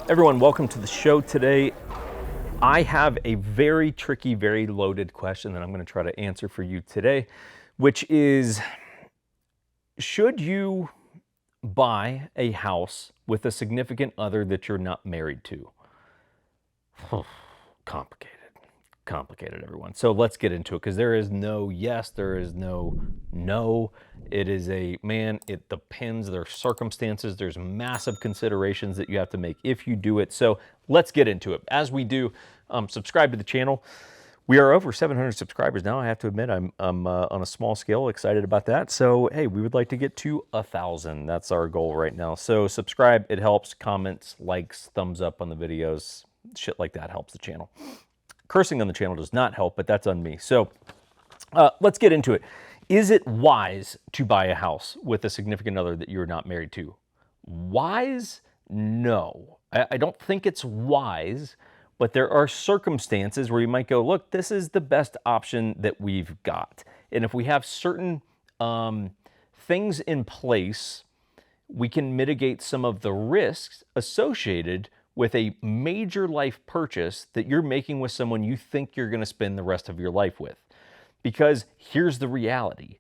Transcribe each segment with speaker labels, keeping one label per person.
Speaker 1: Everyone, welcome to the show today. I have a very tricky, very loaded question that I'm going to try to answer for you today, which is, should you buy a house with a significant other that you're not married to? Complicated, everyone. So let's get into it, because there is no yes, there is no no. It is it depends. There are circumstances, there's massive considerations that you have to make if you do it. So let's get into it. As we do, subscribe to the channel. We are over 700 subscribers now. I have to admit, I'm on a small scale, excited about that. So hey, we would like to get to 1,000. That's our goal right now. So subscribe, it helps. Comments, likes, thumbs up on the videos, shit like that helps the channel. Cursing on the channel does not help, but that's on me. So let's get into it. Is it wise to buy a house with a significant other that you're not married to? Wise? No. I don't think it's wise, but there are circumstances where you might go, look, this is the best option that we've got. And if we have certain things in place, we can mitigate some of the risks associated with a major life purchase that you're making with someone you think you're going to spend the rest of your life with. Because here's the reality.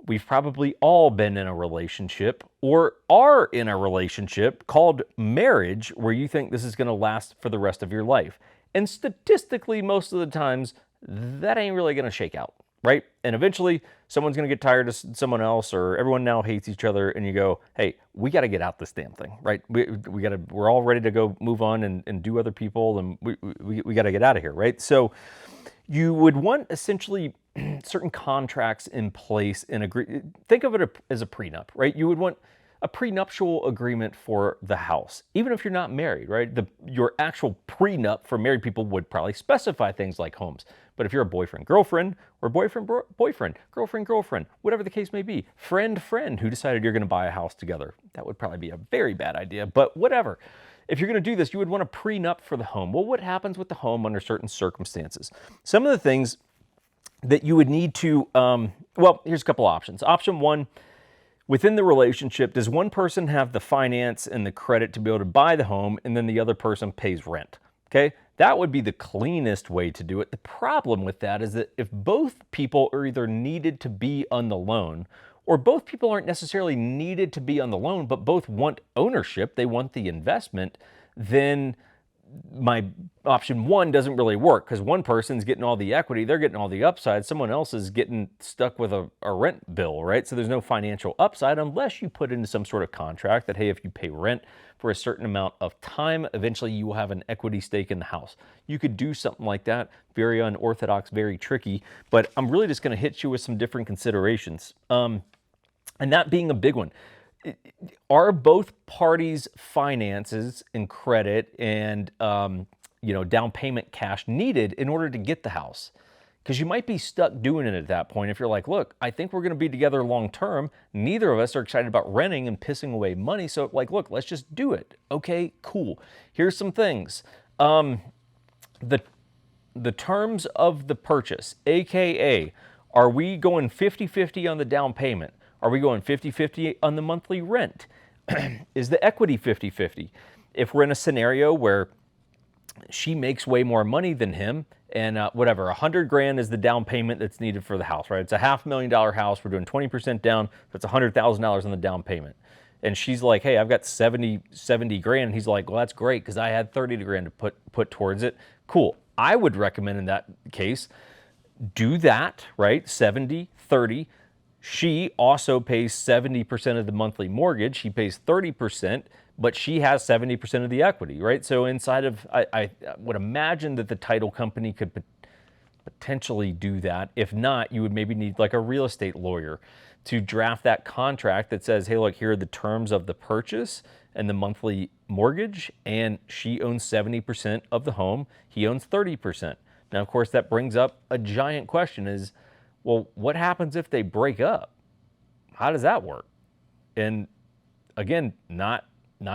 Speaker 1: We've probably all been in a relationship or are in a relationship called marriage where you think this is going to last for the rest of your life. And statistically, most of the times, that ain't really going to shake out, right? And eventually, someone's going to get tired of someone else, or everyone now hates each other, and you go, hey, we got to get out this damn thing, right? We're all ready to go move on and do other people, and we got to get out of here, right? So you would want essentially certain contracts in place and agree. Think of it as a prenup, right? You would want a prenuptial agreement for the house, even if you're not married, right? Your actual prenup for married people would probably specify things like homes. But if you're a boyfriend-girlfriend, or boyfriend-boyfriend, girlfriend-girlfriend, whatever the case may be, friend-friend who decided you're going to buy a house together, that would probably be a very bad idea, but whatever. If you're going to do this, you would want a prenup for the home. Well, what happens with the home under certain circumstances? Some of the things that you would need to, well, here's a couple options. Option one, within the relationship, does one person have the finance and the credit to be able to buy the home, and then the other person pays rent? Okay, that would be the cleanest way to do it. The problem with that is that if both people are either needed to be on the loan, or both people aren't necessarily needed to be on the loan, but both want ownership, they want the investment, then my option one doesn't really work, because one person's getting all the equity, they're getting all the upside, someone else is getting stuck with a rent bill, right? So there's no financial upside unless you put into some sort of contract that, hey, if you pay rent for a certain amount of time, eventually you will have an equity stake in the house. You could do something like that. Very unorthodox, very tricky, but I'm really just going to hit you with some different considerations. And that being a big one. Are both parties' finances and credit and down payment cash needed in order to get the house? Because you might be stuck doing it at that point if you're like, look, I think we're going to be together long term. Neither of us are excited about renting and pissing away money. So like, look, let's just do it. Okay, cool. Here's some things. The terms of the purchase, AKA, are we going 50-50 on the down payment? Are we going 50-50 on the monthly rent? Is the equity 50-50? If we're in a scenario where she makes way more money than him, and whatever, 100 grand is the down payment that's needed for the house, right? It's a $500,000 house. We're doing 20% down. That's $100,000 on the down payment. And she's like, hey, I've got 70 grand. And he's like, well, that's great, because I had 30 grand to put towards it. Cool. I would recommend in that case, do that, right? 70, 30. She also pays 70% of the monthly mortgage. She pays 30%, but she has 70% of the equity, right? So inside of, I would imagine that the title company could potentially do that. If not, you would maybe need like a real estate lawyer to draft that contract that says, hey, look, here are the terms of the purchase and the monthly mortgage, and she owns 70% of the home. He owns 30%. Now, of course, that brings up a giant question is, well, what happens if they break up? How does that work? And again, not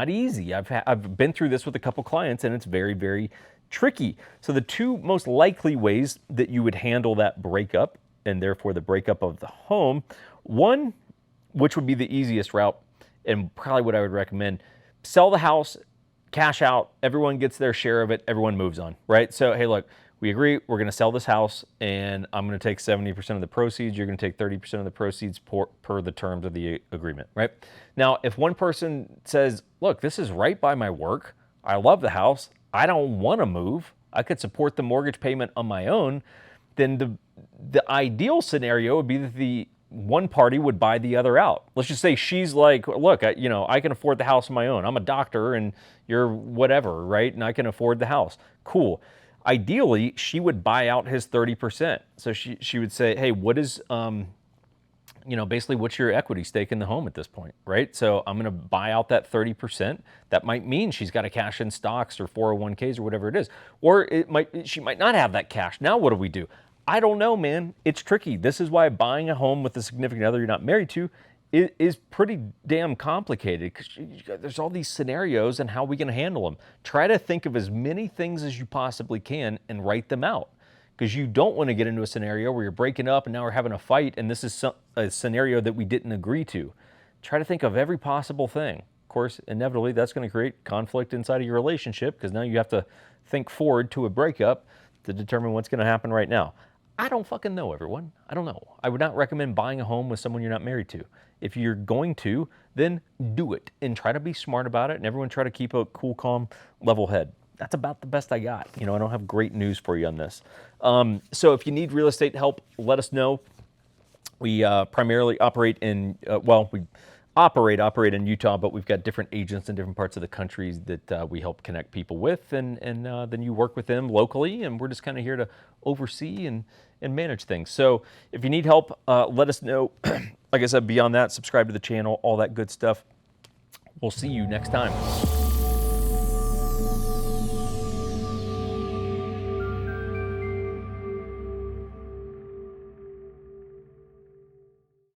Speaker 1: easy. I've been through this with a couple clients, and it's very, very tricky. So the two most likely ways that you would handle that breakup, and therefore the breakup of the home, one, which would be the easiest route, and probably what I would recommend, sell the house, cash out, everyone gets their share of it, everyone moves on, right? So, hey, look, we agree, we're going to sell this house, and I'm going to take 70% of the proceeds. You're going to take 30% of the proceeds per the terms of the agreement, right? Now, if one person says, look, this is right by my work, I love the house, I don't want to move, I could support the mortgage payment on my own, then the ideal scenario would be that the one party would buy the other out. Let's just say she's like, look, I can afford the house on my own. I'm a doctor and you're whatever, right? And I can afford the house. Cool. Ideally, she would buy out his 30%. So she would say, hey, what is, basically what's your equity stake in the home at this point, right? So I'm going to buy out that 30%. That might mean she's got to cash in stocks or 401ks or whatever it is. Or she might not have that cash. Now what do we do? I don't know, man. It's tricky. This is why buying a home with a significant other you're not married to is pretty damn complicated, because there's all these scenarios and how are we going to handle them. Try to think of as many things as you possibly can and write them out, because you don't want to get into a scenario where you're breaking up and now we're having a fight and this is a scenario that we didn't agree to. Try to think of every possible thing. Of course, inevitably, that's going to create conflict inside of your relationship, because now you have to think forward to a breakup to determine what's going to happen right now. I don't fucking know, everyone. I don't know. I would not recommend buying a home with someone you're not married to. If you're going to, then do it and try to be smart about it, and everyone try to keep a cool, calm, level head. That's about the best I got. I don't have great news for you on this. So if you need real estate help, let us know. We primarily operate in, we operate in Utah, but we've got different agents in different parts of the country that we help connect people with, and then you work with them locally, and we're just kind of here to oversee and manage things. So if you need help, let us know. Like I said, beyond that, subscribe to the channel, all that good stuff. We'll see you next time.